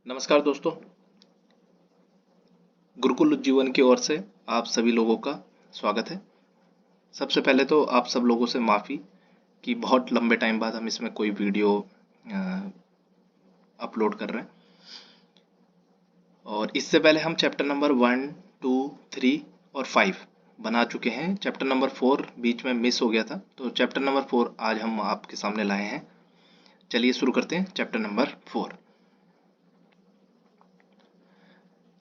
नमस्कार दोस्तों, गुरुकुल जीवन की ओर से आप सभी लोगों का स्वागत है। सबसे पहले तो आप सब लोगों से माफ़ी कि बहुत लंबे टाइम बाद हम इसमें कोई वीडियो अपलोड कर रहे हैं। और इससे पहले हम चैप्टर नंबर 1, 2, 3 और 5 बना चुके हैं। चैप्टर नंबर 4 बीच में मिस हो गया था, तो चैप्टर नंबर 4 आज हम आपके सामने लाए हैं। चलिए शुरू करते हैं चैप्टर नंबर 4।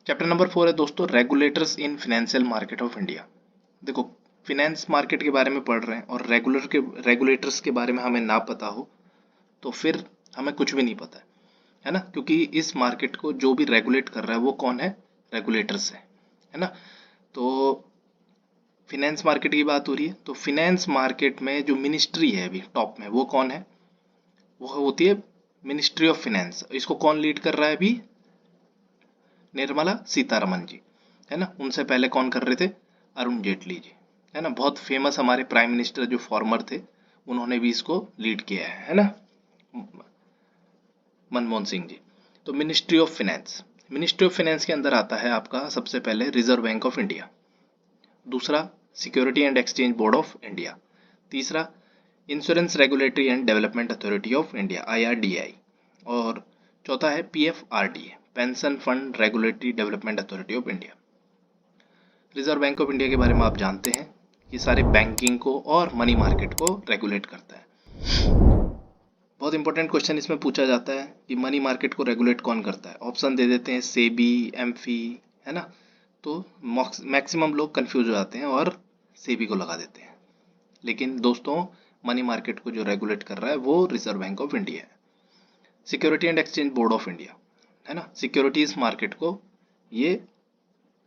चैप्टर नंबर 4 है दोस्तों, regulators in financial market of India. देखो, फिनेंस मार्केट के बारे में पढ़ रहे हैं और रेगुलेटर्स के बारे में हमें ना पता हो तो फिर हमें कुछ भी नहीं पता है ना। क्योंकि इस मार्केट को जो भी रेगुलेट कर रहा है वो कौन है? रेगुलेटर्स है ना। तो फिनेंस मार्केट की बात हो रही है, तो फिनेंस मार्केट में जो मिनिस्ट्री है अभी टॉप में वो कौन है? वो होती है मिनिस्ट्री ऑफ फिनेंस। इसको कौन लीड कर रहा है अभी? निर्मला सीतारमन जी, है ना। उनसे पहले कौन कर रहे थे? अरुण जेटली जी, है ना। बहुत फेमस हमारे प्राइम मिनिस्टर जो फॉर्मर थे, उन्होंने भी इसको लीड किया है ना, मनमोहन सिंह जी। तो ministry of finance, ministry of finance के अंदर आता है आपका सबसे पहले रिजर्व बैंक ऑफ इंडिया, दूसरा security and exchange board of India, तीसरा insurance regulatory and development authority of India IRDAI, और चौथा है PFRDA, pension fund regulatory development authority of India. Reserve bank of India के बारे में आप जानते हैं कि सारे बैंकिंग को और मनी मार्केट को रेगुलेट करता है। बहुत इंपॉर्टेंट क्वेश्चन इसमें पूछा जाता है कि मनी मार्केट को रेगुलेट कौन करता है। ऑप्शन दे देते हैं सेबी, एम्फी, है ना। तो मैक्सिमम लोग कंफ्यूज हो जाते हैं और सेबी को लगा देते हैं, लेकिन दोस्तों मनी मार्केट को जो रेगुलेट कर रहा है वो रिजर्व बैंक ऑफ इंडिया है। Security and exchange board of India, है ना, सिक्योरिटीज मार्केट को ये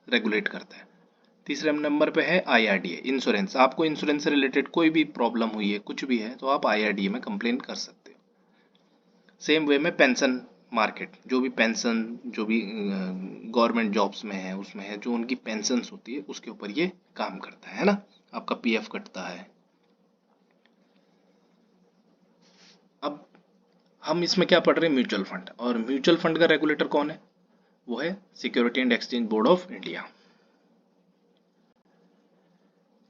रेगुलेट करता है। तीसरे नंबर पे है IRDA, इंश्योरेंस। आपको इंश्योरेंस से रिलेटेड कोई भी प्रॉब्लम हुई है, कुछ भी है, तो आप IRDA में कंप्लेन कर सकते हो। सेम वे में पेंशन मार्केट, जो भी पेंशन, जो भी गवर्नमेंट जॉब्स में है, उसमें है जो उनकी पेंशन होती है, उसके ऊपर ये काम करता है ना। आपका PF कटता है। अब हम इसमें क्या पढ़ रहे हैं? Mutual fund. और म्यूचुअल फंड का रेगुलेटर कौन है? वो है security and exchange board of India.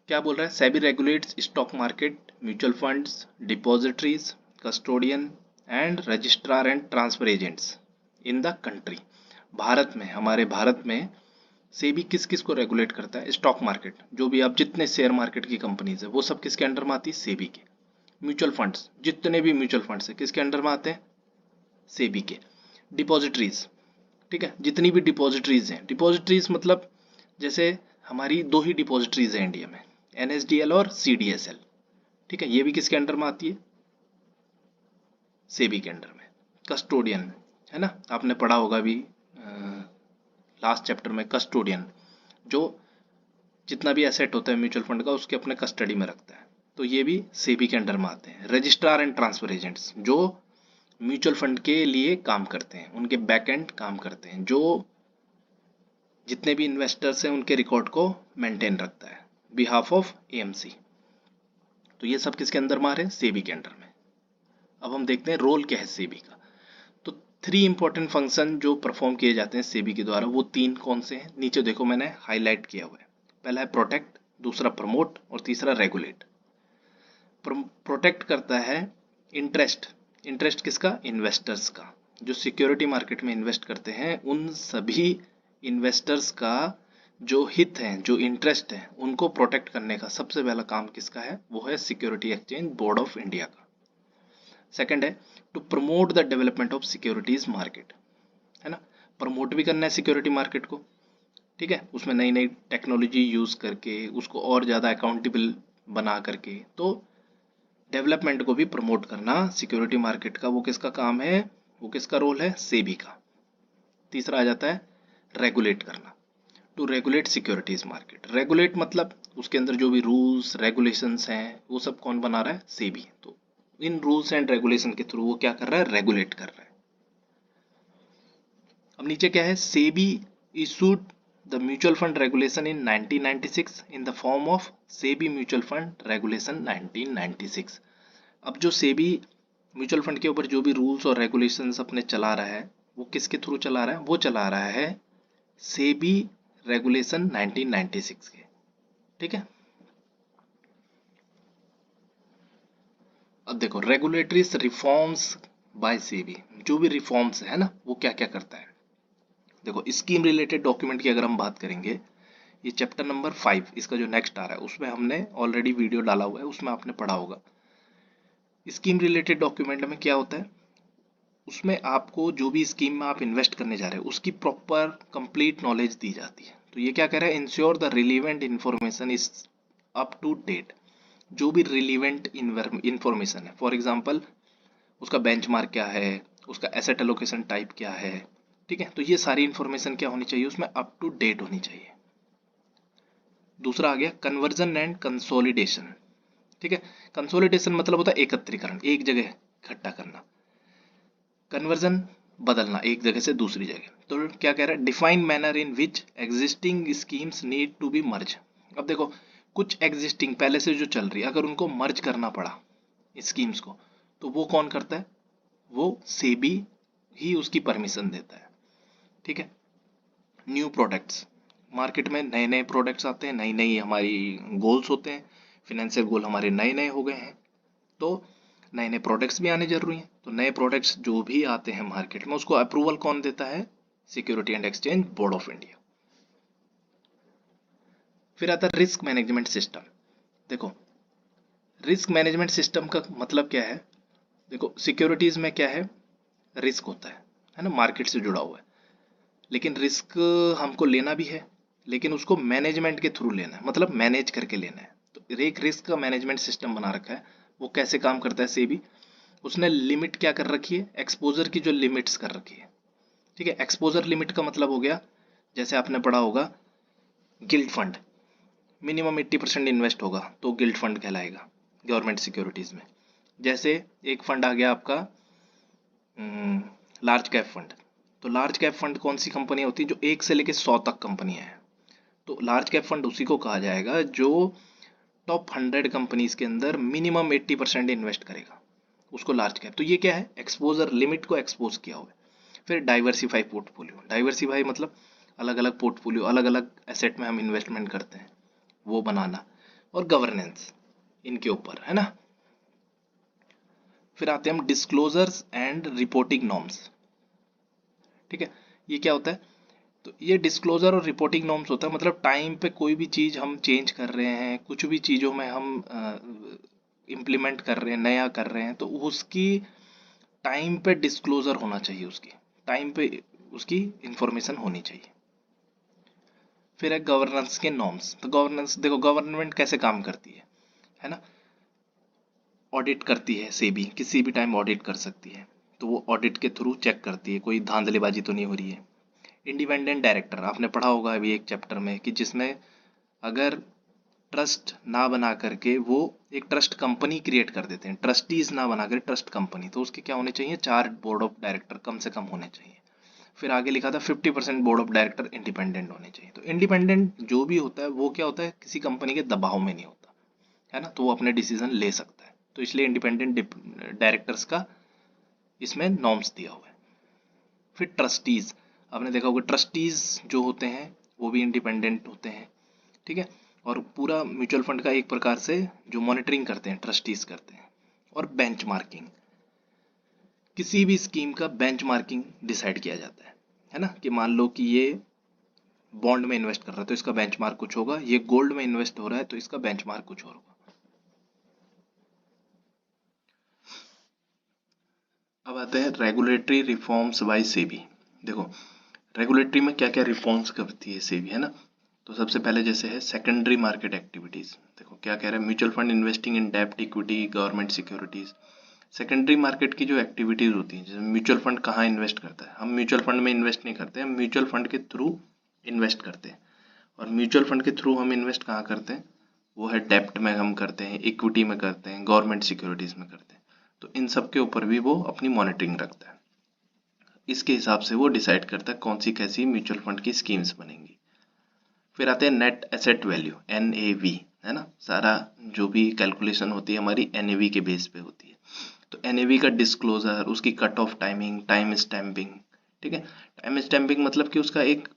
क्या बोल रहा है? SEBI regulates stock market, mutual funds, depositories, custodian and registrar and transfer agents in the country. Bharat में, हमारे भारत में सेबी किस किस को रेगुलेट करता है? स्टॉक मार्केट, जो भी आप जितने शेयर मार्केट की कंपनीज है वो सब किसके अंडर में आती है? सेबी के। म्यूचुअल फंड्स, जितने भी म्यूचुअल फंड्स है किसके अंडर में आते हैं? सेबी के। डिपॉजिटरीज, ठीक है, जितनी भी डिपॉजिटरीज हैं, डिपॉजिटरीज मतलब जैसे हमारी दो ही डिपॉजिटरीज है इंडिया में, NSDL और CDSL, ठीक है, ये भी किसके अंडर में आती है? सेबी के अंडर में। कस्टोडियन, है ना, आपने पढ़ा होगा भी लास्ट चैप्टर में। कस्टोडियन जो जितना भी एसेट होता है म्यूचुअल फंड का उसके अपने कस्टडी में रखता है, तो ये भी सेबी के अंडर में आते हैं। रजिस्ट्रार एंड ट्रांसफर एजेंट्स, जो म्यूचुअल फंड के लिए काम करते हैं, उनके बैक एंड काम करते हैं, जो जितने भी इन्वेस्टर्स हैं उनके रिकॉर्ड को मेंटेन रखता है, बिहाफ ऑफ AMC। तो ये सब किसके अंदर में आ रहे हैं? सेबी के अंडर में। अब हम देखते हैं रोल क्या है सेबी का। तो 3 इंपॉर्टेंट फंक्शन जो परफॉर्म किए जाते हैं सेबी के द्वारा, वो 3 कौन से हैं? नीचे देखो मैंने हाईलाइट किया हुआ है। पहला है प्रोटेक्ट, दूसरा प्रमोट और तीसरा रेगुलेट। प्रोटेक्ट करता है इंटरेस्ट, इंटरेस्ट किसका? इन्वेस्टर्स का। जो सिक्योरिटी मार्केट में इन्वेस्ट करते हैं उन सभी इन्वेस्टर्स का जो हित है, जो इंटरेस्ट है, उनको प्रोटेक्ट करने का सबसे पहला काम किसका है? वो है security exchange board of India का। सेकंड है to promote the development of securities market, है ना। प्रमोट भी करना है सिक्योरिटी मार्केट को, ठीक है, उसमें नई नई टेक्नोलॉजी यूज करके उसको और ज्यादा अकाउंटेबल बना करके, तो डेवलपमेंट को भी प्रमोट करना सिक्योरिटी मार्केट का वो किसका काम है? वो किसका रोल है? सेबी का। तीसरा आ जाता है रेगुलेट करना, to regulate securities market. Regulate मतलब उसके अंदर जो भी रूल्स रेगुलेशंस हैं वो सब कौन बना रहा है? सेबी। तो इन रूल्स एंड रेगुलेशन के थ्रू वो क्या कर रहा है? रेगुलेट कर रहा है। अब नीचे क्या है? SEBI issued the mutual fund regulation in 1996 in the form of SEBI mutual fund regulation 1996। अब जो सेबी म्यूचुअल फंड के ऊपर जो भी रूल्स और रेगुलेशंस अपने चला रहा है वो किसके थ्रू चला रहा है? वो चला रहा है सेबी रेगुलेशन 1996 के। ठीक है, अब देखो रेगुलेटरी रिफॉर्म्स बाय सेबी, जो भी रिफॉर्म्स है ना वो क्या क्या करता है। देखो स्कीम रिलेटेड डॉक्यूमेंट की अगर हम बात करेंगे, ये चैप्टर नंबर 5 इसका जो नेक्स्ट आ रहा है उसमें हमने ऑलरेडी वीडियो डाला हुआ है, उसमें आपने पढ़ा होगा। स्कीम रिलेटेड डॉक्यूमेंट में क्या होता है, उसमें आपको जो भी स्कीम में आप इन्वेस्ट करने जा रहे हो उसकी प्रॉपर कंप्लीट नॉलेज दी जाती है। तो ये क्या कह रहा है, ensure the relevant information is up to date. जो भी रिलीवेंट इंफॉर्मेशन है, फॉर एग्जांपल उसका बेंचमार्क क्या है, उसका एसेट एलोकेशन टाइप क्या है, ठीक है, तो ये सारी इंफॉर्मेशन क्या होनी चाहिए उसमें, अप टू डेट होनी चाहिए। दूसरा आ गया कन्वर्जन एंड कंसोलिडेशन। ठीक है, कंसोलिडेशन मतलब होता है एकत्रीकरण, एक जगह इकट्ठा करना। कन्वर्जन बदलना एक जगह से दूसरी जगह। तो क्या कह रहा है, define manner in which existing schemes need to be merge. अब देखो कुछ एग्जिस्टिंग पहले से जो चल रही है अगर उनको मर्ज करना पड़ा स्कीम्स को, तो वो कौन करता है, वो सेबी ही उसकी परमिशन देता है। ठीक है, न्यू प्रोडक्ट्स, मार्केट में नए नए प्रोडक्ट्स आते हैं, नई नई हमारी गोल्स होते हैं, फिनेंशियल गोल हमारे नए नए हो गए हैं, तो नए नए प्रोडक्ट्स भी आने जरूरी हैं। तो नए प्रोडक्ट्स जो भी आते हैं मार्केट में उसको अप्रूवल कौन देता है, security and exchange board of India. फिर आता है रिस्क मैनेजमेंट सिस्टम। देखो रिस्क मैनेजमेंट सिस्टम का मतलब क्या है, देखो सिक्योरिटीज में क्या है, रिस्क होता है ना, मार्केट से जुड़ा हुआ है, लेकिन रिस्क हमको लेना भी है, लेकिन उसको मैनेजमेंट के थ्रू लेना है, मतलब मैनेज करके लेना है। तो एक रिस्क का मैनेजमेंट सिस्टम बना रखा है। वो कैसे काम करता है सेबी, उसने लिमिट क्या कर रखी है, एक्सपोजर की जो लिमिट्स कर रखी है। ठीक है, एक्सपोजर लिमिट का मतलब हो गया, जैसे आपने पढ़ा होगा गिल्ड फंड, मिनिमम 80% इन्वेस्ट होगा तो गिल्ड फंड कहलाएगा गवर्नमेंट सिक्योरिटीज में। जैसे एक फंड आ गया आपका लार्ज कैप फंड, तो लार्ज कैप फंड कौन सी कंपनी होती है, जो 1 से लेके 100 तक कंपनियां हैं, तो लार्ज कैप फंड उसी को कहा जाएगा जो टॉप 100 कंपनीज के अंदर मिनिमम 80% इन्वेस्ट करेगा, उसको लार्ज कैप। तो ये क्या है, एक्सपोजर लिमिट को एक्सपोज किया हुआ है। फिर डाइवर्सिफाई पोर्टफोलियो, डाइवर्सिफाई मतलब अलग अलग पोर्टफोलियो, अलग अलग एसेट में हम इन्वेस्टमेंट करते हैं वो बनाना, और गवर्नेंस इनके ऊपर है ना। फिर आते हैं हम डिस्क्लोजर्स एंड रिपोर्टिंग नॉर्म्स। ठीक है, ये क्या होता है, तो ये डिस्क्लोजर और रिपोर्टिंग नॉर्म्स होता है, मतलब टाइम पे कोई भी चीज़ हम चेंज कर रहे हैं, कुछ भी चीज़ों में हम इम्प्लीमेंट कर रहे हैं, नया कर रहे हैं, तो उसकी टाइम पे डिस्क्लोजर होना चाहिए, उसकी टाइम पे उसकी इंफॉर्मेशन होनी चाहिए। फिर है गवर्नेंस के नॉर्म्स। तो गवर्नेंस देखो गवर्नमेंट कैसे काम करती है ना, ऑडिट करती है सेबी, किसी भी टाइम ऑडिट कर सकती है, तो वो ऑडिट के थ्रू चेक करती है कोई धांधलीबाजी तो नहीं हो रही है। इंडिपेंडेंट डायरेक्टर आपने पढ़ा होगा अभी एक चैप्टर में, कि जिसमें अगर ट्रस्ट ना बना करके वो एक ट्रस्ट कंपनी क्रिएट कर देते हैं, ट्रस्टीज ना बना कर ट्रस्ट कंपनी, तो उसके क्या होने चाहिए, 4 बोर्ड ऑफ डायरेक्टर कम से कम होने चाहिए। फिर आगे लिखा था 50% बोर्ड ऑफ डायरेक्टर इंडिपेंडेंट होने चाहिए। तो इंडिपेंडेंट जो भी होता है वो क्या होता है, किसी कंपनी के दबाव में नहीं होता है ना, तो वो अपने डिसीजन ले सकता है, तो इसलिए इंडिपेंडेंट डायरेक्टर्स का इसमें नॉर्म्स दिया हुआ है। फिर ट्रस्टीज, आपने देखा होगा ट्रस्टीज जो होते हैं वो भी इंडिपेंडेंट होते हैं। ठीक है, और पूरा म्यूचुअल फंड का एक प्रकार से जो मॉनिटरिंग करते हैं ट्रस्टीज करते हैं। और बेंचमार्किंग, किसी भी स्कीम का बेंचमार्किंग डिसाइड किया जाता है ना, कि मान लो कि ये बॉन्ड में इन्वेस्ट कर रहा है तो इसका बेंचमार्क कुछ होगा, ये गोल्ड में इन्वेस्ट हो रहा है तो इसका बेंचमार्क कुछ और होगा। अब आते हैं रेगुलेटरी रिफॉर्म्स बाय सेबी। देखो रेगुलेटरी में क्या क्या रिफॉर्म्स करती है सेबी, है ना। तो सबसे पहले जैसे है सेकेंडरी मार्केट एक्टिविटीज। देखो क्या कह रहा है, म्यूचुअल फंड इन्वेस्टिंग इन डेब्ट equity government securities. Secondary market की जो एक्टिविटीज होती हैं, जैसे म्यूचुअल फंड कहाँ इन्वेस्ट करता है, हम म्यूचुअल फंड में इन्वेस्ट नहीं करते, हम म्यूचुअल फंड के थ्रू इन्वेस्ट करते हैं। और म्यूचुअल फंड के थ्रू हम इन्वेस्ट कहाँ करते हैं, वो है डेप्ट में हम करते हैं, इक्विटी में करते हैं, गवर्नमेंट सिक्योरिटीज में करते हैं। तो इन सब के ऊपर भी वो अपनी मॉनिटरिंग रखता है, इसके हिसाब से वो डिसाइड करता है कौन सी कैसी म्यूचुअल फंड की स्कीम्स बनेंगी। फिर आते हैं नेट एसेट वैल्यू NAV, है ना, सारा जो भी कैलकुलेशन होती है हमारी NAV के बेस पे होती है। तो NAV का डिस्क्लोजर, उसकी cut off timing, time stamping, ठीक है। टाइम स्टैम्पिंग मतलब कि उसका एक,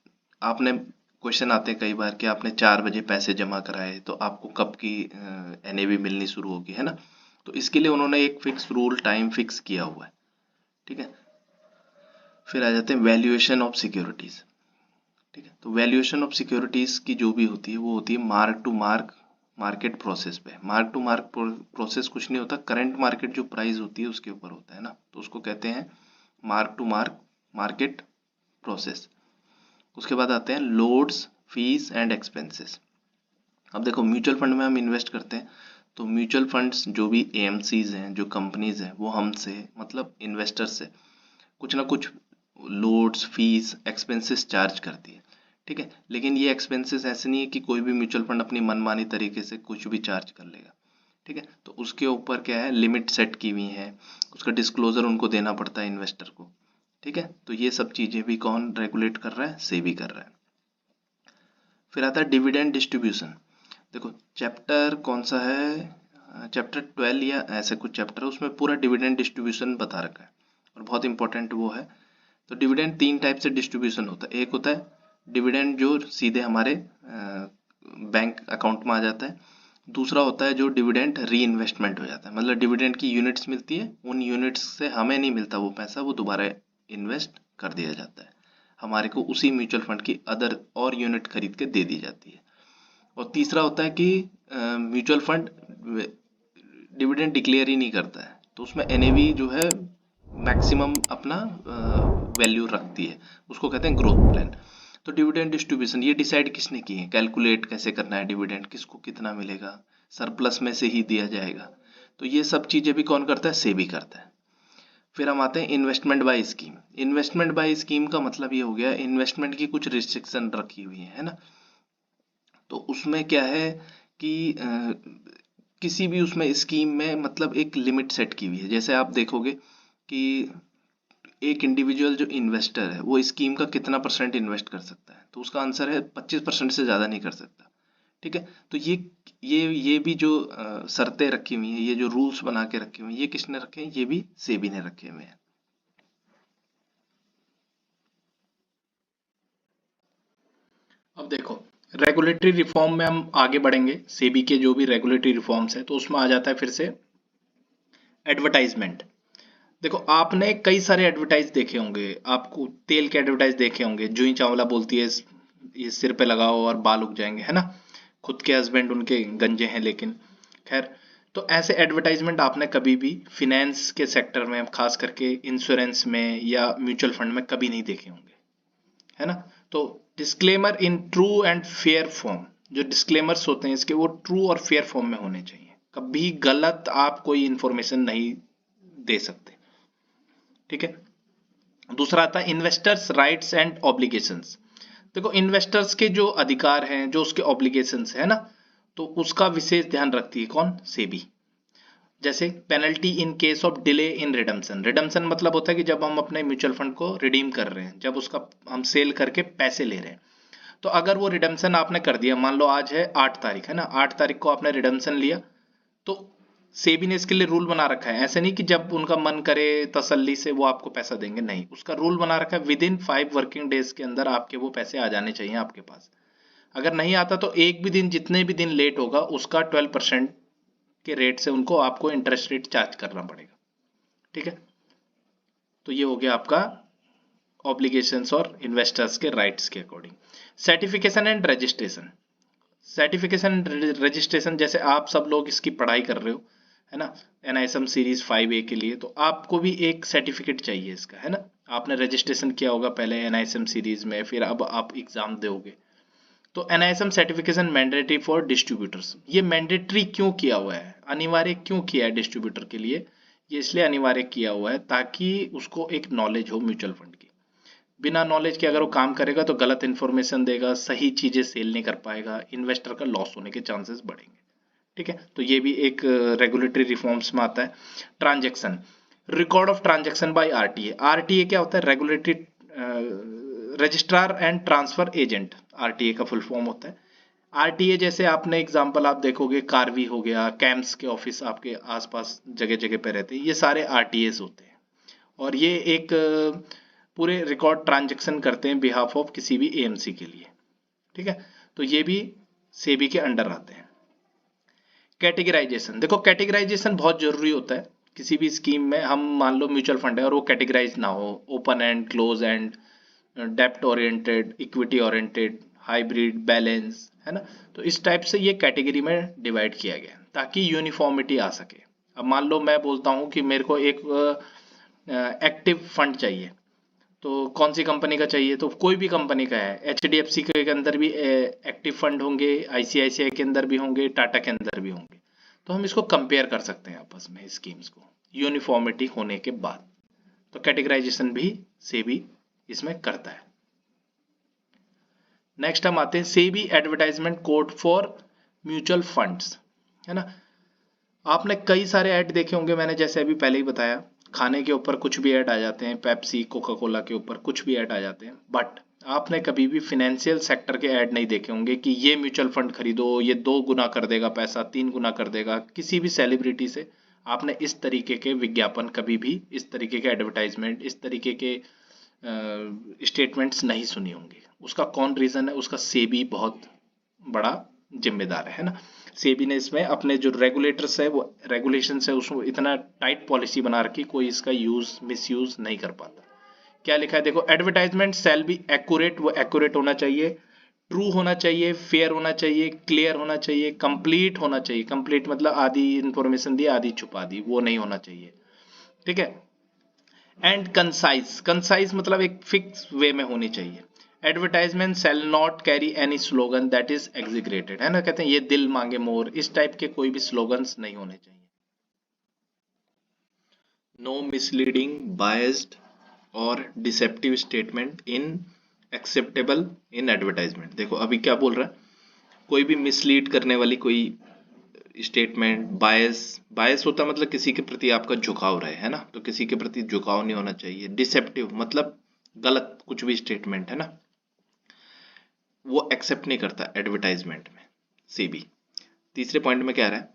आपने क्वेश्चन आते हैं कई बार कि आपने 4 बजे पैसे जमा कराए तो आपको कब की NAV मिलनी शुरू होगी, है ना। तो इसके लिए उन्होंने एक फिक्स रूल टाइम फिक्स किया हुआ है। ठीक है। फिर आ जाते हैं वैल्यूएशन ऑफ सिक्योरिटीज। ठीक है। तो वैल्यूएशन ऑफ सिक्योरिटीज की जो भी होती है वो होती है mark to mark market process पे। मार्क टू मार्क प्रोसेस कुछ नहीं होता, करंट मार्केट जो प्राइस होती है उसके ऊपर होता है ना, तो उसको कहते हैं mark to mark market process. उसके बाद आते हैं लोड्स, फीस एंड एक्सपेंसेस। अब देखो म्यूचुअल फंड में हम इन्वेस्ट करते हैं, तो म्यूचुअल फंड्स जो भी AMCs हैं, जो कंपनीज हैं, वो हमसे मतलब इन्वेस्टर से कुछ ना कुछ लोड्स, फीस, एक्सपेंसेस चार्ज करती है। ठीक है। लेकिन ये एक्सपेंसेस ऐसे नहीं है कि कोई भी म्यूचुअल फंड अपनी मनमानी तरीके से कुछ भी चार्ज कर लेगा। ठीक है। तो उसके ऊपर क्या है, लिमिट सेट की हुई है, उसका डिस्क्लोजर उनको देना पड़ता है इन्वेस्टर को। ठीक है। तो ये सब चीजें भी कौन रेगुलेट कर रहा है, सेबी कर रहा है। फिर आता है डिविडेंड डिस्ट्रीब्यूशन। देखो चैप्टर कौन सा है, चैप्टर 12 या ऐसे कुछ चैप्टर है, उसमें पूरा डिविडेंड डिस्ट्रीब्यूशन बता रखा है और बहुत इंपॉर्टेंट वो है। तो डिविडेंड 3 टाइप से डिस्ट्रीब्यूशन होता है। एक होता है डिविडेंड जो सीधे हमारे बैंक अकाउंट में आ जाता है। दूसरा होता है जो डिविडेंड री इन्वेस्टमेंट हो जाता है, मतलब डिविडेंड की यूनिट्स मिलती है, उन यूनिट्स से हमें नहीं मिलता वो पैसा, वो दोबारा इन्वेस्ट कर दिया जाता है, हमारे को उसी म्यूचुअल फंड की अदर और यूनिट खरीद के दे दी जाती है। और तीसरा होता है कि म्यूचुअल फंड डिविडेंड डिक्लेयर ही नहीं करता है, तो उसमें NAV जो है मैक्सिमम अपना वैल्यू रखती है, उसको कहते हैं ग्रोथ प्लान। तो डिविडेंड डिस्ट्रीब्यूशन ये डिसाइड किसने की है, कैलकुलेट कैसे करना है, डिविडेंड किसको कितना मिलेगा, सरप्लस में से ही दिया जाएगा, तो ये सब चीजें भी कौन करता है, सेबी करता है। फिर हम आते हैं investment by scheme. Investment by scheme का मतलब ये हो गया, इन्वेस्टमेंट की कुछ रिस्ट्रिक्शन रखी हुई है ना। तो उसमें क्या है कि किसी भी उसमें स्कीम में मतलब एक लिमिट सेट की हुई है। जैसे आप देखोगे कि एक इंडिविजुअल जो इन्वेस्टर है वो स्कीम का कितना परसेंट इन्वेस्ट कर सकता है, तो उसका आंसर है 25% से ज़्यादा नहीं कर सकता। ठीक है। तो ये भी जो शर्तें रखी हुई हैं, ये जो रूल्स बना के रखे हुए हैं, ये किसने रखे हैं, ये भी सेबी ने रखे हुए हैं। अब देखो रेगुलेटरी रिफॉर्म में हम आगे बढ़ेंगे, सेबी के जो भी रेगुलेटरी रिफॉर्म्स है तो उसमें आ जाता है फिर से एडवर्टाइजमेंट। देखो आपने कई सारे एडवर्टाइज देखे होंगे, आपको तेल के एडवर्टाइज देखे होंगे, जूही चावला बोलती है ये सिर पे लगाओ और बाल उग जाएंगे, है ना। खुद के हस्बैंड उनके गंजे हैं लेकिन खैर। तो ऐसे एडवर्टाइजमेंट आपने कभी भी फिनेंस के सेक्टर में, खास करके इंश्योरेंस में या म्यूचुअल फंड में कभी नहीं देखे होंगे, है ना। तो disclaimer in true and fair form, जो डिस्क्लेमर्स होते हैं इसके वो ट्रू और फेयर फॉर्म में होने चाहिए, कभी गलत आप कोई इंफॉर्मेशन नहीं दे सकते। ठीक है। दूसरा आता है इन्वेस्टर्स राइट्स एंड ऑब्लिगेशंस। देखो इन्वेस्टर्स के जो अधिकार हैं, जो उसके ऑब्लिगेशंस है ना, तो उसका विशेष ध्यान रखती है कौन, सेबी। जैसे penalty in case of delay in redemption. Redemption मतलब होता है कि जब हम अपने म्यूचुअल फंड को रिडीम कर रहे हैं, जब उसका हम सेल करके पैसे ले रहे हैं, तो अगर वो रिडम्पशन आपने कर दिया, मान लो आज है 8 तारीख, है ना, 8 तारीख को आपने रिडम्पशन लिया, तो सेबी ने इसके लिए रूल बना रखा है, ऐसे नहीं कि जब उनका मन करे तसल्ली से वो आपको पैसा देंगे, नहीं, उसका रूल बना रखा है विद इन 5 वर्किंग डेज के अंदर आपके वो पैसे आ जाने चाहिए आपके पास। अगर नहीं आता तो एक भी दिन, जितने भी दिन लेट होगा उसका 12% के रेट से उनको आपको इंटरेस्ट रेट चार्ज करना पड़ेगा। ठीक है। तो ये हो गया आपका ऑब्लिगेशंस और इन्वेस्टर्स के राइट्स के according. Certification and registration. Certification registration, जैसे आप सब लोग इसकी पढ़ाई कर रहे हो, है ना, NISM सीरीज 5A के लिए, तो आपको भी एक सर्टिफिकेट चाहिए इसका, है ना। आपने रजिस्ट्रेशन किया होगा पहले NISM सीरीज में, फिर अब आप एग्जाम दोगे। तो NISM certification mandatory for distributors. ये मैंडेटरी क्यों किया हुआ है, अनिवार्य क्यों किया है डिस्ट्रीब्यूटर के लिए, ये इसलिए अनिवार्य किया हुआ है ताकि उसको एक नॉलेज हो म्यूचुअल फंड की। बिना नॉलेज के अगर वो काम करेगा तो गलत इंफॉर्मेशन देगा, सही चीजें सेल नहीं कर पाएगा, इन्वेस्टर का लॉस होने के चांसेस बढ़ेंगे। ठीक है। तो ये भी एक रेगुलेटरी रिफॉर्म्स में आता है। Transaction, record of transaction by RTA। RTA क्या होता है, regulatory registrar and transfer agent, RTA का फुल फॉर्म होता है। RTA जैसे आपने एग्जांपल आप देखोगे, कार्वी हो गया, कैम्स के ऑफिस आपके आसपास जगह जगह पे रहते हैं, ये सारे RTAs होते हैं। और ये एक पूरे रिकॉर्ड ट्रांजैक्शन करते हैं बिहाफ ऑफ किसी भी एएमसी के लिए, ठीक है। तो ये भी सेबी के अंडर आते हैं। कैटेगराइजेशन, देखो कैटेगराइजेशन बहुत जरूरी होता है किसी भी स्कीम में। हम मान लो म्यूचुअल फंड है और वो कैटेगराइज ना हो, ओपन एंड, क्लोज एंड, डेप्ट oriented, equity oriented, hybrid, balance, है ना। तो इस टाइप से ये कैटेगरी में डिवाइड किया गया ताकि यूनिफॉर्मिटी आ सके। अब मान लो मैं बोलता हूँ कि मेरे को एक एक्टिव फंड चाहिए, तो कौन सी कंपनी का चाहिए, तो कोई भी कंपनी का है, एचडीएफसी के अंदर भी एक्टिव फंड होंगे, आईसीआईसीआई के अंदर भी होंगे, टाटा के अंदर भी होंगे। तो हम इसको कंपेयर कर सकते हैं आपस में स्कीम्स को यूनिफॉर्मिटी होने के बाद। तो कैटेगराइजेशन भी सेबी इसमें करता है। नेक्स्ट हम आते हैं SEBI advertisement code for mutual funds, है ना। आपने कई सारे ऐड देखे होंगे, मैंने जैसे अभी पहले ही बताया, खाने के ऊपर कुछ भी ऐड आ जाते हैं, पेप्सी, कोका कोला के ऊपर कुछ भी ऐड आ जाते हैं, बट आपने कभी भी फाइनेंशियल सेक्टर के ऐड नहीं देखे होंगे कि ये म्यूचुअल फंड खरीदो, ये 2 गुना कर देगा पैसा, 3 गुना कर देगा। किसी भी सेलिब्रिटी से आपने इस तरीके के विज्ञापन कभी भी, इस तरीके के एडवर्टाइजमेंट, इस तरीके के स्टेटमेंट्स नहीं सुनी होंगी। उसका कौन रीजन है? उसका सेबी बहुत बड़ा जिम्मेदार है ना। सेबी ने इसमें अपने जो रेगुलेटर्स है, वो रेगुलेशंस है, उसमें इतना टाइट पॉलिसी बना रखी, कोई इसका यूज मिसयूज नहीं कर पाता। क्या लिखा है देखो, एडवर्टाइजमेंट शैल बी एक्यूरेट, वो एक्यूरेट होना चाहिए, ट्रू होना चाहिए, फेयर होना चाहिए, क्लियर होना चाहिए, कंप्लीट होना चाहिए। कंप्लीट मतलब आधी इंफॉर्मेशन दी आधी छुपा दी, वो नहीं होना चाहिए, ठीक है। एंड कंसाइज, कंसाइज मतलब एक फिक्स वे में होनी चाहिए। Advertisement shall not carry any slogan that is exaggerated, है ना, कहते हैं ये दिल मांगे मोर, इस टाइप के कोई भी स्लोगन्स नहीं होने चाहिए। नो मिसलीडिंग, बायस्ड और deceptive statement in acceptable in advertisement. देखो अभी क्या बोल रहा है, कोई भी मिसलीड करने वाली कोई स्टेटमेंट, बायस होता मतलब किसी के प्रति आपका झुकाव रहे, है ना, तो किसी के प्रति झुकाव नहीं होना चाहिए। डिसेप्टिव मतलब गलत कुछ भी स्टेटमेंट, है ना, वो एक्सेप्ट नहीं करता एडवर्टाइजमेंट में सेबी। तीसरे पॉइंट में क्या रहा है,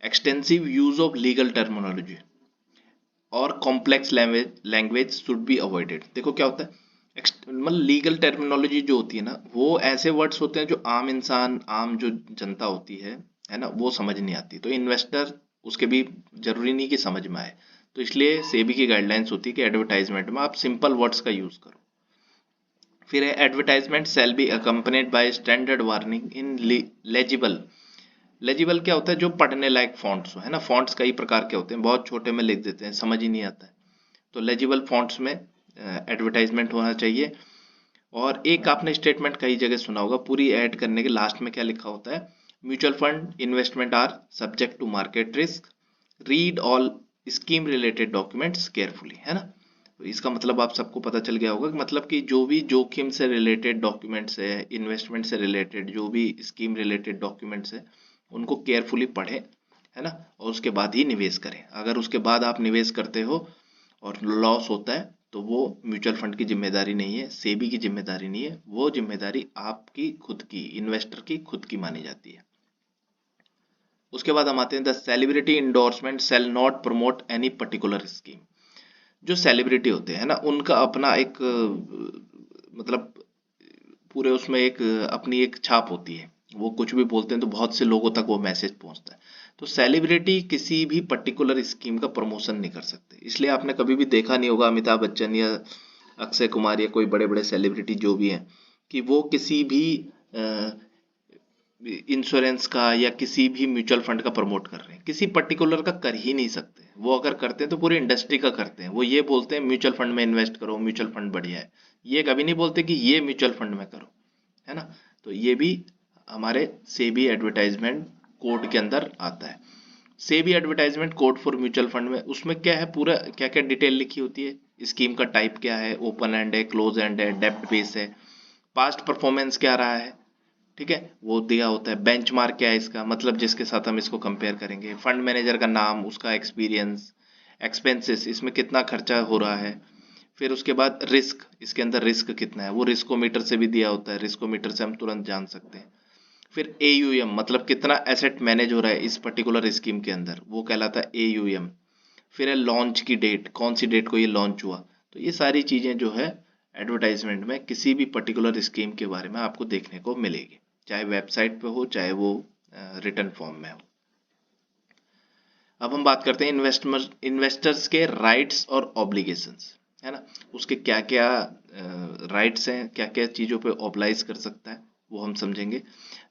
extensive use of legal terminology और complex language should be avoided. देखो क्या होता है, मतलब लीगल टर्मिनोलॉजी जो होती है ना, वो ऐसे वर्ड्स होते हैं जो आम इंसान, आम जो जनता होती है ना, वो समझ नहीं आती। तो इन्वेस्टर उसके भी जरूरी नहीं कि समझ में आए, तो इसलिए सेबी की गाइडलाइंस होती है कि एडवर्टाइजमेंट में आप सिंपल वर्ड्स का यूज करो। फिर है advertisement shall be accompanied by standard warning in legible. Legible क्या होता है, जो पढ़ने लायक फॉन्ट्स हो, है ना। फॉन्ट्स कई प्रकार के होते हैं, बहुत छोटे में लिख देते हैं, समझ ही नहीं आता है। तो लेजिबल फॉन्ट्स में एडवर्टाइजमेंट होना चाहिए। और एक आपने स्टेटमेंट कई जगह सुना होगा, पूरी ऐड करने के लास्ट में क्या लिखा होता है, mutual fund investment are subject to market risk, read all scheme related documents carefully, है ना। तो इसका मतलब आप सबको पता चल गया होगा कि मतलब कि जो भी जोखिम से रिलेटेड डॉक्यूमेंट्स है, इन्वेस्टमेंट से रिलेटेड जो भी स्कीम रिलेटेड डॉक्यूमेंट्स है, उनको केयरफुली पढ़ें, है ना, और उसके बाद ही निवेश करें। अगर उसके बाद आप निवेश करते हो और लॉस होता है तो वो म्यूचुअल फंड की जिम्मेदारी नहीं है, सेबी की जिम्मेदारी नहीं है, वो जिम्मेदारी आपकी खुद की, इन्वेस्टर की खुद की मानी जाती है। उसके बाद हम आते हैं, the celebrity endorsement shall not promote any particular scheme. जो सेलिब्रिटी होते हैं ना, उनका अपना एक मतलब पूरे उसमें एक अपनी एक छाप होती है, वो कुछ भी बोलते हैं तो बहुत से लोगों तक वो मैसेज पहुंचता है। तो सेलिब्रिटी किसी भी पर्टिकुलर स्कीम का प्रमोशन नहीं कर सकते, इसलिए आपने कभी भी देखा नहीं होगा अमिताभ बच्चन या अक्षय कुमार या कोई बड़े बड़े सेलिब्रिटी जो भी हैं कि वो किसी भी इंश्योरेंस का या किसी भी म्यूचुअल फंड का प्रमोट कर रहे हैं, किसी पर्टिकुलर का कर ही नहीं सकते। वो अगर करते हैं तो पूरी इंडस्ट्री का करते हैं। वो ये बोलते हैं म्यूचुअल फंड में इन्वेस्ट करो, म्यूचुअल फंड बढ़िया है, ये कभी नहीं बोलते कि ये म्यूचुअल फंड में करो, है ना। तो ये भी हमारे सेबी एडवर्टाइजमेंट कोड के अंदर आता है। SEBI advertisement code for mutual fund में उसमें क्या है, पूरा क्या क्या डिटेल लिखी होती है, स्कीम का टाइप क्या है, ओपन एंड है, क्लोज एंड है, डेप्ट बेस है, पास्ट परफॉर्मेंस क्या रहा है, ठीक है, वो दिया होता है। बेंचमार्क क्या है इसका, मतलब जिसके साथ हम इसको कंपेयर करेंगे। फंड मैनेजर का नाम, उसका एक्सपीरियंस, एक्सपेंसेस, इसमें कितना खर्चा हो रहा है। फिर उसके बाद रिस्क, इसके अंदर रिस्क कितना है, वो रिस्कोमीटर से भी दिया होता है, रिस्कोमीटर से हम तुरंत जान सकते हैं। फिर AUM मतलब कितना एसेट मैनेज हो रहा है इस पर्टिकुलर स्कीम के अंदर, वो कहलाता है AUM। फिर है लॉन्च की डेट, कौन सी डेट को ये लॉन्च हुआ। तो ये सारी चीजें जो है एडवर्टाइजमेंट में किसी भी पर्टिकुलर स्कीम के बारे में आपको देखने को मिलेगी, चाहे वेबसाइट पे हो चाहे वो रिटन फॉर्म में हो। अब हम बात करते हैं इन्वेस्टर्स के राइट्स और ऑब्लिगेशंस, है ना, उसके क्या क्या राइट्स हैं, क्या क्या चीज़ों पे ऑब्लाइज कर सकता है, वो हम समझेंगे।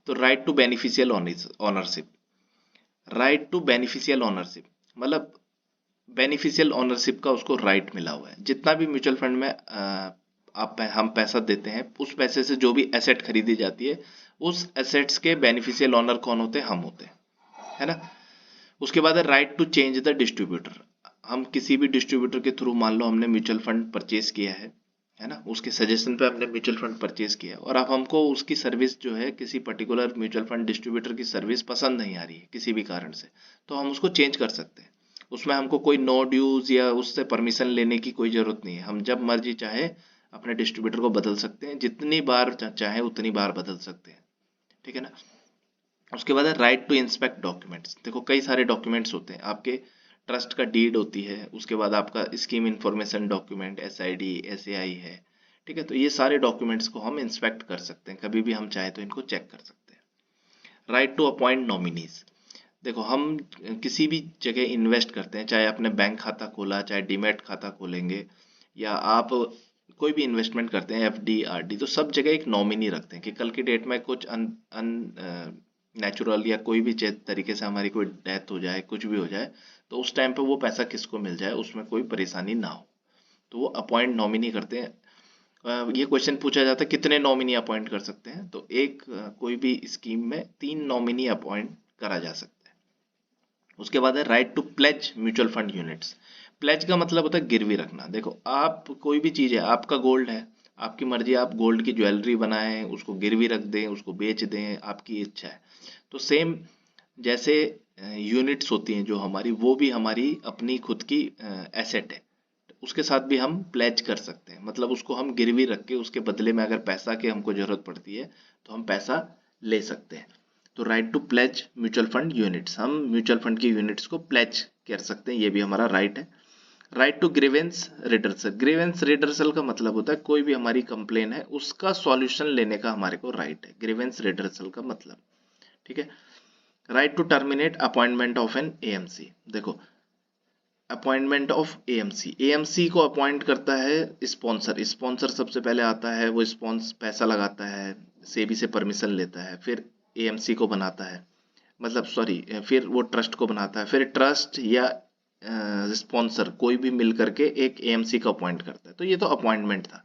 तो right to beneficial ownership, right to beneficial ownership मतलब बेनिफिशियल ऑनरशिप का उसको राइट मिला हुआ है। जितना भी म्यूचुअल फंड में हम पैसा देते हैं, उस पैसे से जो भी एसेट खरीदी जाती है, उस एसेट्स के बेनिफिशियल ऑनर कौन होते हैं? हम होते हैं, है ना। उसके बाद है right to change the distributor. हम किसी भी डिस्ट्रीब्यूटर के थ्रू, मान लो हमने म्यूचुअल फंड परचेज किया है ना, उसके सजेशन पे हमने म्यूचुअल फंड परचेज किया और अब हमको उसकी सर्विस जो है, किसी पर्टिकुलर म्यूचुअल फंड डिस्ट्रीब्यूटर की सर्विस पसंद नहीं आ रही है किसी भी कारण से, तो हम उसको चेंज कर सकते हैं। उसमें हमको कोई नो ड्यूज या उससे परमिशन लेने की कोई जरूरत नहीं है। हम जब मर्जी चाहे अपने डिस्ट्रीब्यूटर को बदल सकते हैं, जितनी बार चाहे उतनी बार बदल सकते हैं, ठीक है ना। उसके बाद है राइट टू इंस्पेक्ट डॉक्यूमेंट्स। देखो कई सारे डॉक्यूमेंट्स होते हैं, आपके ट्रस्ट का डीड होती है, उसके बाद आपका scheme information document, SID SAI है, ठीक है। तो ये सारे डॉक्यूमेंट्स को हम इंस्पेक्ट कर सकते हैं, कभी भी हम चाहे तो इनको चेक कर सकते हैं। Right to appoint nominees. देखो हम किसी भी जगह इन्वेस्ट करते हैं, चाहे आपने बैंक खाता खोला, चाहे डीमैट खाता खोलेंगे, या आप कोई भी इन्वेस्टमेंट करते हैं, FD RD, तो सब जगह एक नॉमिनी रखते हैं कि कल की डेट में कुछ नेचुरल या कोई भी तरीके से हमारी कोई डेथ हो जाए, कुछ भी हो जाए, तो उस टाइम पे वो पैसा किसको मिल जाए, उसमें कोई परेशानी ना हो, तो वो अपॉइंट नॉमिनी करते हैं। ये क्वेश्चन पूछा जाता है कितने नॉमिनी अपॉइंट कर सकते हैं, तो एक कोई भी स्कीम में 3 नॉमिनी अपॉइंट करा जा सकता है। उसके बाद है right to pledge mutual fund units. Pledge का मतलब होता है गिरवी रखना। देखो आप कोई भी चीज़ है, आपका गोल्ड है, आपकी मर्जी, आप गोल्ड की ज्वेलरी बनाएं, उसको गिरवी रख दें, उसको बेच दें, आपकी इच्छा है। तो सेम जैसे यूनिट्स होती हैं जो हमारी, वो भी हमारी अपनी खुद की एसेट है, उसके साथ भी हम प्लेज कर सकते हैं। मतलब उसको हम गिरवी रख के उसके बदले में अगर पैसा की हमको जरूरत पड़ती है तो हम पैसा ले सकते हैं। तो right to pledge mutual fund units, हम म्यूचुअल फंड की यूनिट्स को प्लेज कर सकते हैं, ये भी हमारा राइट है। Right to grievance redressal. Grievance redressal का मतलब होता है कोई भी हमारी कंप्लेन है उसका सॉल्यूशन लेने का हमारे को राइट है, ग्रीवेंस रिडर्सल का मतलब, ठीक है। Right to terminate appointment of an AMC। देखो अपॉइंटमेंट ऑफ AMC को अपॉइंट करता है स्पॉन्सर। स्पॉन्सर सबसे पहले आता है, वो स्पॉन्स पैसा लगाता है, सेबी से परमिशन लेता है, फिर AMC को बनाता है, मतलब सॉरी, फिर वो ट्रस्ट को बनाता है, फिर ट्रस्ट या स्पॉन्सर कोई भी मिल करके एक AMC को अपॉइंट करता है। तो ये तो अपॉइंटमेंट था।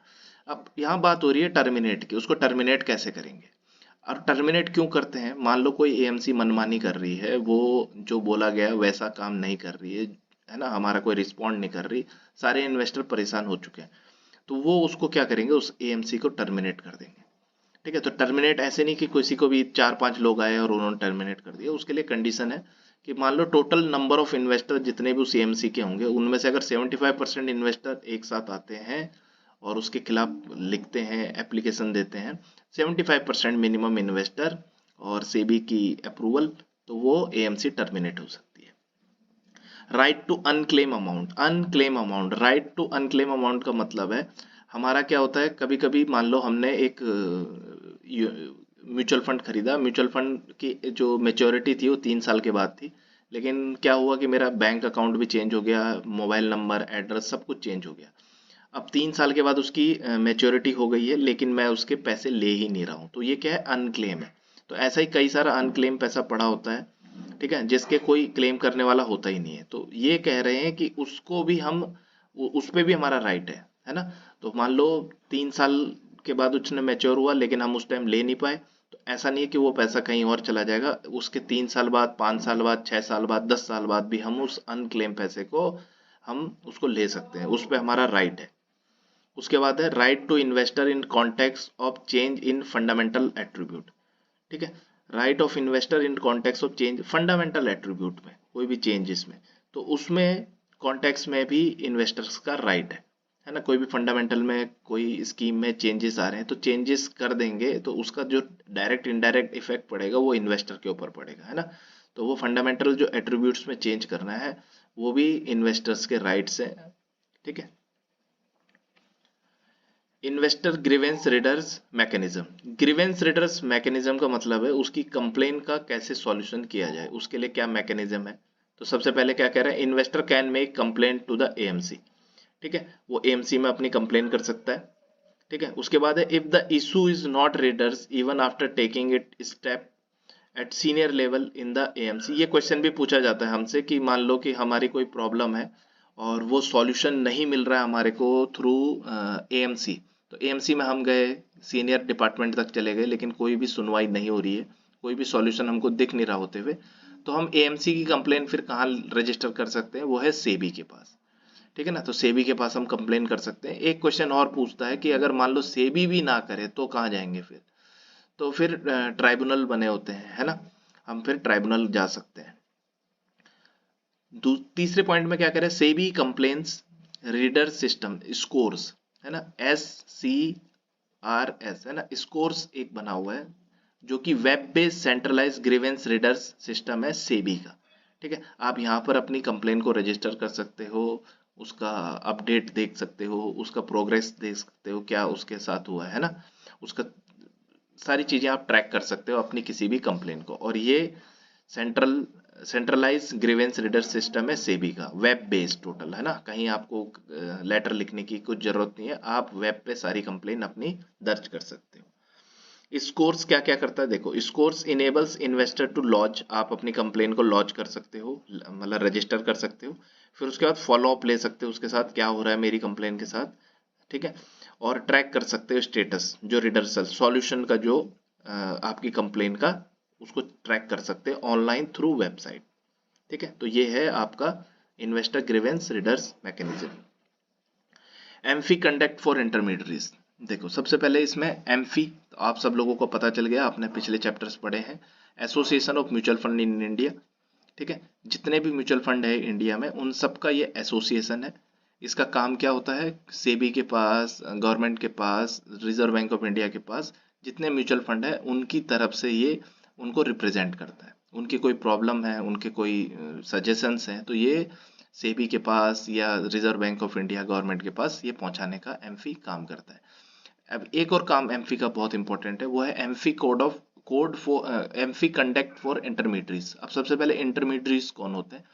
अब यहाँ बात हो रही है टर्मिनेट की, उसको टर्मिनेट कैसे करेंगे और टर्मिनेट क्यों करते हैं? मान लो कोई AMC मनमानी कर रही है, वो जो बोला गया वैसा काम नहीं कर रही है ना, हमारा कोई रिस्पॉन्ड नहीं कर रही, सारे इन्वेस्टर परेशान हो चुके हैं, तो वो उसको क्या करेंगे, उस AMC को टर्मिनेट कर देंगे, ठीक है। तो टर्मिनेट ऐसे नहीं कि किसी को भी 4-5 लोग आए और उन्होंने टर्मिनेट कर दिया, उसके लिए कंडीशन है कि मान लो टोटल नंबर ऑफ इन्वेस्टर जितने भी उस AMC के होंगे, उनमें से अगर 75% इन्वेस्टर एक साथ आते हैं और उसके खिलाफ लिखते हैं, एप्लीकेशन देते हैं, 75% मिनिमम इन्वेस्टर और सेबी की अप्रूवल, तो वो AMC टर्मिनेट हो सकती है। Right to unclaim amount. Unclaim amount, right to unclaim amount का मतलब है हमारा क्या होता है, कभी कभी मान लो हमने एक म्यूचुअल फंड खरीदा, म्यूचुअल फंड की जो मेच्योरिटी थी वो 3 साल के बाद थी, लेकिन क्या हुआ कि मेरा बैंक अकाउंट भी चेंज हो गया, मोबाइल नंबर, एड्रेस, सब कुछ चेंज हो गया। अब 3 साल के बाद उसकी मेच्योरिटी हो गई है, लेकिन मैं उसके पैसे ले ही नहीं रहा हूँ, तो ये क्या है, अनक्लेम है। तो ऐसा ही कई सारा अनक्लेम पैसा पड़ा होता है, ठीक है, जिसके कोई क्लेम करने वाला होता ही नहीं है। तो ये कह रहे हैं कि उसको भी हम, उस पे भी हमारा राइट है ना। तो मान लो 3 साल के बाद उसने मैच्योर हुआ, लेकिन हम उस टाइम ले नहीं पाए, तो ऐसा नहीं है कि वो पैसा कहीं और चला जाएगा, उसके 3 साल बाद, 5 साल बाद, 6 साल बाद, 10 साल बाद भी हम उस अनक्लेम पैसे को हम उसको ले सकते हैं, उस पर हमारा राइट है। उसके बाद है right to investor in context of change in fundamental attribute, ठीक है। Right of investor in context of change fundamental attribute में, कोई भी चेंजेस में, तो उसमें कॉन्टेक्स्ट में भी इन्वेस्टर्स का राइट है ना। कोई भी फंडामेंटल में कोई स्कीम में चेंजेस आ रहे हैं तो चेंजेस कर देंगे, तो उसका जो डायरेक्ट इनडायरेक्ट इफेक्ट पड़ेगा वो इन्वेस्टर के ऊपर पड़ेगा, है ना। तो वो फंडामेंटल जो एट्रीब्यूट्स में चेंज करना है वो भी इन्वेस्टर्स के राइट्स है, ठीक है। Investor grievance readers mechanism. Grievance readers mechanism का मतलब है उसकी कंप्लेन का कैसे सॉल्यूशन किया जाए, उसके लिए क्या मैकेनिज्म है। तो सबसे पहले क्या कह रहा है, investor can make complain to the AMC. ठीक है, वो एएमसी में अपनी कंप्लेन कर सकता है। ठीक है, उसके बाद है if the issue is not readers even after taking it step at senior level in the AMC. ये क्वेश्चन भी पूछा जाता है हमसे कि मान लो कि हमारी कोई प्रॉब्लम है और वो सॉल्यूशन नहीं मिल रहा है हमारे को थ्रू एएमसी। तो एएमसी में हम गए, सीनियर डिपार्टमेंट तक चले गए, लेकिन कोई भी सुनवाई नहीं हो रही है, कोई भी सॉल्यूशन हमको दिख नहीं रहा होते हुए, तो हम एएमसी की कंप्लेन फिर कहाँ रजिस्टर कर सकते हैं, वो है सेबी के पास। ठीक है ना, तो सेबी के पास हम कंप्लेन कर सकते हैं। एक क्वेश्चन और पूछता है कि अगर मान लो सेबी भी ना करे तो कहाँ जाएंगे फिर, तो फिर ट्राइब्यूनल बने होते हैं, है ना, हम फिर ट्राइब्यूनल जा सकते हैं। तीसरे पॉइंट में क्या कह रहे हैं, SEBI complaints redress system SCORES, है ना, SCRS, है ना, स्कोर्स एक बना हुआ है जो कि web based centralise grievance redress system है सेबी का। ठीक है, आप यहाँ पर अपनी कंप्लेन को रजिस्टर कर सकते हो, उसका अपडेट देख सकते हो, उसका प्रोग्रेस देख सकते हो, क्या उसके साथ हुआ है ना, उसका सारी चीजें आप ट्रैक कर सकते हो अपनी किसी भी कंप्लेन को। और ये सेंट्रलाइज ग्रीवेंस रीडर सिस्टम है सेबी का, वेब बेस्ड टोटल, है ना, कहीं आपको लेटर लिखने की कुछ जरूरत नहीं है, आप वेब पे सारी कंप्लेन अपनी दर्ज कर सकते हो। स्कोर्स क्या क्या करता है, देखो, SCORES enables investor to launch, आप अपनी कंप्लेन को लॉन्च कर सकते हो, मतलब रजिस्टर कर सकते हो, फिर उसके बाद फॉलो अप ले सकते हो उसके साथ, क्या हो रहा है मेरी कंप्लेन के साथ। ठीक है, और ट्रैक कर सकते हो स्टेटस, जो रिडर्सल सॉल्यूशन का जो आपकी कंप्लेन का, उसको ट्रैक कर सकते हैं ऑनलाइन थ्रू वेबसाइट। ठीक है, तो ये है आपका investor grievance readers mechanism. Amphi conduct for intermediaries. देखो, सबसे पहले इसमें एम्फी, तो आप सब लोगों को पता चल गया, आपने पिछले चैप्टर्स पढ़े हैं, association of mutual fund in India. ठीक है, जितने भी म्यूचुअल फंड है इंडिया में उन सब का ये एसोसिएशन है। इसका काम क्या होता है, सेबी के पास, गवर्नमेंट के पास, रिजर्व बैंक ऑफ इंडिया के पास जितने म्यूचुअल फंड है उनकी तरफ से ये उनको रिप्रेजेंट करता है। उनकी कोई प्रॉब्लम है, उनके कोई सजेशंस हैं, तो ये सेबी के पास या reserve bank of India government के पास ये पहुंचाने का एम्फी काम करता है। अब एक और काम एम्फी का बहुत इंपॉर्टेंट है, वो है amphi code for amphi conduct for intermediaries. अब सबसे पहले इंटरमीडियरीज कौन होते हैं,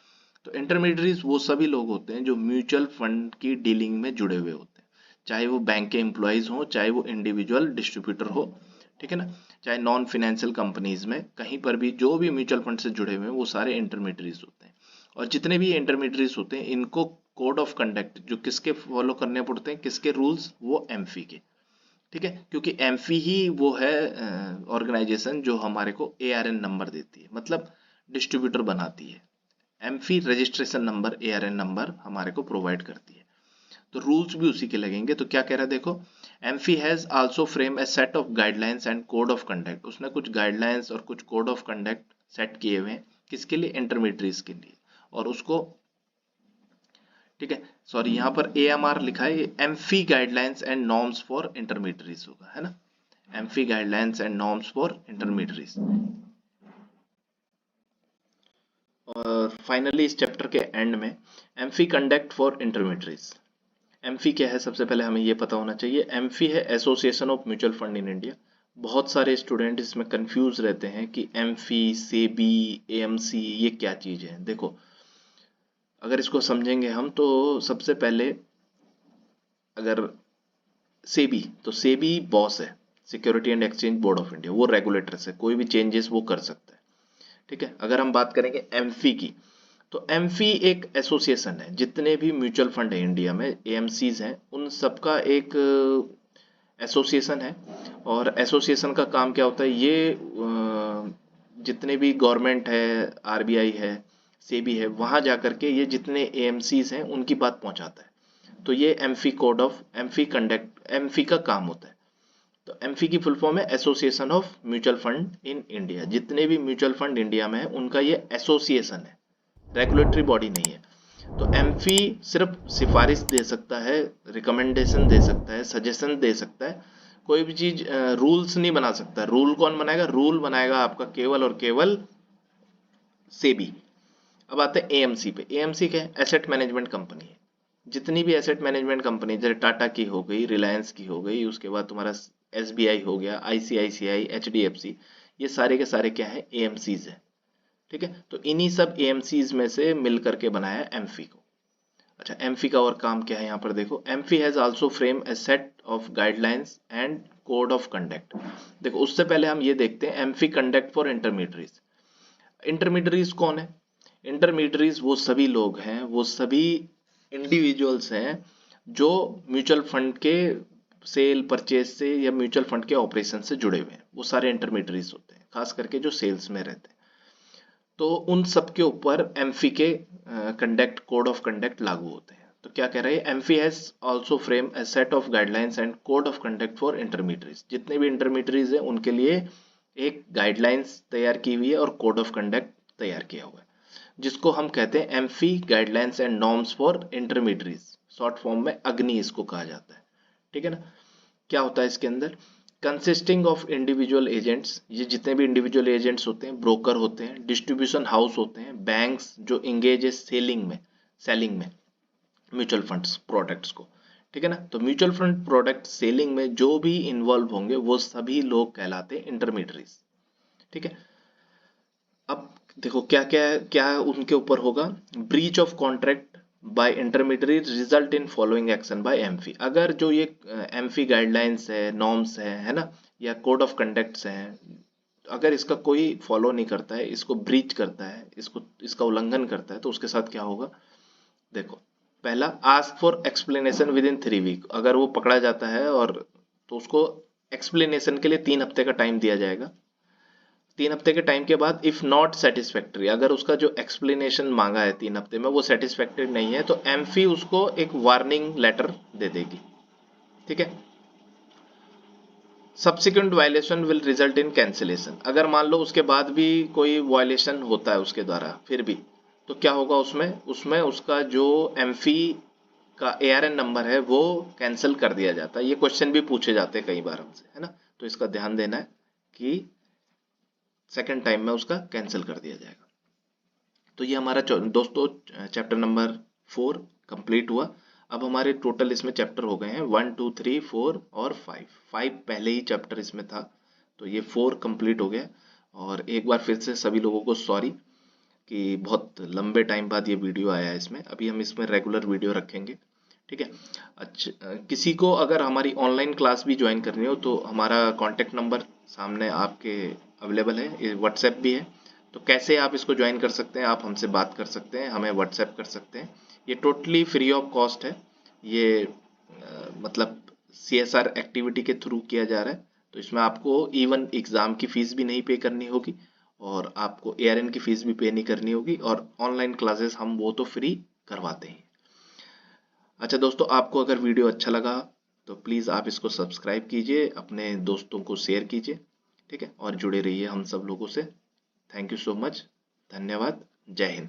तो इंटरमीडियरीज वो सभी लोग होते हैं जो म्यूचुअल फंड की डीलिंग में जुड़े हुए होते हैं, चाहे वो बैंक के एम्प्लॉयज हो, चाहे वो इंडिविजुअल डिस्ट्रीब्यूटर हो, ठीक है ना, चाहे नॉन फाइनेंशियल कंपनीज में कहीं पर भी जो भी म्यूचुअल फंड से जुड़े हुए हैं वो सारे इंटरमीडियरीज होते हैं। और जितने भी इंटरमीडियरीज होते हैं इनको कोड ऑफ कंडक्ट जो किसके फॉलो करने पड़ते हैं, किसके रूल्स, वो एम्फी के। ठीक है, क्योंकि एम्फी ही वो है ऑर्गेनाइजेशन जो हमारे को ARN नंबर देती है, मतलब डिस्ट्रीब्यूटर बनाती है। Amphi registration number, ARN number हमारे को प्रोवाइड करती है, तो रूल्स भी उसी के लगेंगे। तो क्या कह रहा है, देखो, amphi has also frame a set of guidelines and code of conduct. उसने कुछ गाइडलाइंस और कुछ कोड ऑफ कंडक्ट सेट किए हुए हैं, किसके लिए, इंटरमीडियरीज के लिए, और उसको, ठीक है, सॉरी यहाँ पर AMR लिखा है, amphi guidelines and norms for intermediaries होगा, है ना, amphi guidelines and norms for intermediaries. और फाइनली इस चैप्टर के एंड में amphi conduct for intermediaries. Amphi क्या है, सबसे पहले हमें ये पता होना चाहिए, एम्फी है association of mutual fund in India. बहुत सारे स्टूडेंट इसमें कंफ्यूज रहते हैं कि एम्फी, सेबी, AMC ये क्या चीज है। देखो, अगर इसको समझेंगे हम तो सबसे पहले, अगर सेबी, तो सेबी बॉस है, security and exchange board of India, वो रेगुलेटर है, कोई भी चेंजेस वो कर सकता है। ठीक है, अगर हम बात करेंगे एम्फी की, तो एम्फी एक एसोसिएशन है, जितने भी म्यूचुअल फंड है इंडिया में, AMCs हैं, उन सबका एक एसोसिएशन है। और एसोसिएशन का काम क्या होता है, ये जितने भी गवर्नमेंट है, RBI है, सेबी है, वहां जाकर के ये जितने AMCs हैं उनकी बात पहुंचाता है। तो ये amphi code of amphi conduct amphi का काम होता है। तो एम्फी की फुल फॉर्म है association of mutual fund in India. जितने भी म्यूचुअल फंड इंडिया में है उनका ये एसोसिएशन है, रेगुलेटरी बॉडी नहीं है। तो एम्फी सिर्फ सिफारिश दे सकता है, रिकमेंडेशन दे सकता है, सजेशन दे सकता है, कोई भी चीज रूल्स नहीं बना सकता। रूल कौन बनाएगा, रूल बनाएगा आपका केवल और केवल सेबी। अब आते हैं AMC पे। AMC क्या है, एसेट मैनेजमेंट कंपनी है, जितनी भी एसेट मैनेजमेंट कंपनी, जैसे टाटा की हो गई, रिलायंस की हो गई, उसके बाद तुम्हारा SBI हो गया, ICICI, HDFC, ये सारे के सारे क्या है, AMCs है। ठीक है, तो इन्हीं सब AMCs में से मिल करके बनाया एमफी को। अच्छा, एमफी का और काम क्या है यहाँ पर देखो, AMFI has also frame a set of guidelines and code of conduct. देखो उससे पहले हम ये देखते हैं AMFI conduct for intermediaries. Intermediaries कौन है? इंटरमीडियरीज वो सभी लोग हैं, वो सभी इंडिविजुअल्स हैं जो म्यूचुअल फंड के सेल परचेज से या म्यूचुअल फंड के ऑपरेशन से जुड़े हुए हैं, वो सारे इंटरमीडियरीज होते हैं, खास करके जो सेल्स में रहते हैं। तो उन सब के ऊपर एमफी के कंडक्ट, कोड ऑफ कंडक्ट लागू होते हैं। तो क्या कह रहे हैं, AMFI has also frame a set of guidelines and code of conduct for intermediaries. जितने भी इंटरमीडियरीज हैं उनके लिए एक गाइडलाइंस तैयार की हुई है और कोड ऑफ कंडक्ट तैयार किया हुआ है, जिसको हम कहते हैं AMFI guidelines and norms for intermediaries. Short form में अग्नि इसको कहा जाता है। ठीक है ना। क्या होता है इसके अंदर, कंसिस्टिंग ऑफ इंडिविजुअल एजेंट्स, ये जितने भी इंडिविजुअल एजेंट्स होते हैं, ब्रोकर होते हैं, डिस्ट्रीब्यूशन हाउस होते हैं, बैंक्स जो इंगेज है सेलिंग में म्यूचुअल फंड्स प्रोडक्ट्स को। ठीक है ना। तो म्यूचुअल फंड प्रोडक्ट सेलिंग में जो भी इन्वॉल्व होंगे वो सभी लोग कहलाते हैं इंटरमीडियरीज। ठीक है। अब देखो क्या क्या क्या उनके ऊपर होगा, breach of contract by intermediary result in following action by AMFI. अगर जो ये एमफी गाइडलाइंस है, नॉर्म्स है ना, या कोड ऑफ कंडक्ट्स हैं, अगर इसका कोई फॉलो नहीं करता है, इसको ब्रीच करता है, इसका उल्लंघन करता है, तो उसके साथ क्या होगा देखो। पहला, ask for explanation within 3 week. अगर वो पकड़ा जाता है और तो उसको एक्सप्लेनेशन के लिए 3 हफ्ते का टाइम दिया जाएगा। 3 हफ्ते के टाइम के बाद इफ नॉट सेटिस्फैक्ट्री, अगर उसका जो एक्सप्लेनेशन मांगा है 3 हफ्ते में वो सेटिस्फैक्ट्री नहीं है, तो एमफी उसको एक वार्निंग लेटर दे देगी। ठीक है। Subsequent violation will result in cancellation. अगर मान लो उसके बाद भी कोई वायलेशन होता है उसके द्वारा फिर भी, तो क्या होगा उसमें उसमें उसका जो एमफी का ARN नंबर है वो कैंसिल कर दिया जाता है। ये क्वेश्चन भी पूछे जाते हैं कई बार हमसे, है ना। तो इसका ध्यान देना है कि सेकेंड टाइम में उसका कैंसिल कर दिया जाएगा। तो ये हमारा दोस्तों चैप्टर नंबर 4 कंप्लीट हुआ। अब हमारे टोटल इसमें चैप्टर हो गए हैं 1 2 3 4 और 5 पहले ही चैप्टर इसमें था, तो ये 4 कंप्लीट हो गया। और एक बार फिर से सभी लोगों को सॉरी कि बहुत लंबे टाइम बाद ये वीडियो आया है इसमें। अभी हम इसमें रेगुलर वीडियो रखेंगे। ठीक है। अच्छा, किसी को अगर हमारी ऑनलाइन क्लास भी ज्वाइन करनी हो तो हमारा कॉन्टेक्ट नंबर सामने आपके अवेलेबल है, ये व्हाट्सएप भी है। तो कैसे आप इसको ज्वाइन कर सकते हैं, आप हमसे बात कर सकते हैं, हमें व्हाट्सएप कर सकते हैं। ये टोटली फ्री ऑफ कॉस्ट है। ये मतलब CSR एक्टिविटी के थ्रू किया जा रहा है। तो इसमें आपको इवन एग्ज़ाम की फ़ीस भी नहीं पे करनी होगी और आपको ARN की फ़ीस भी पे नहीं करनी होगी, और ऑनलाइन क्लासेस हम वो तो फ्री करवाते हैं। अच्छा दोस्तों, आपको अगर वीडियो अच्छा लगा तो प्लीज़ आप इसको सब्सक्राइब कीजिए, अपने दोस्तों को शेयर कीजिए। ठीक है, और जुड़े रहिए हम सब लोगों से। Thank you so much. धन्यवाद। जय हिंद।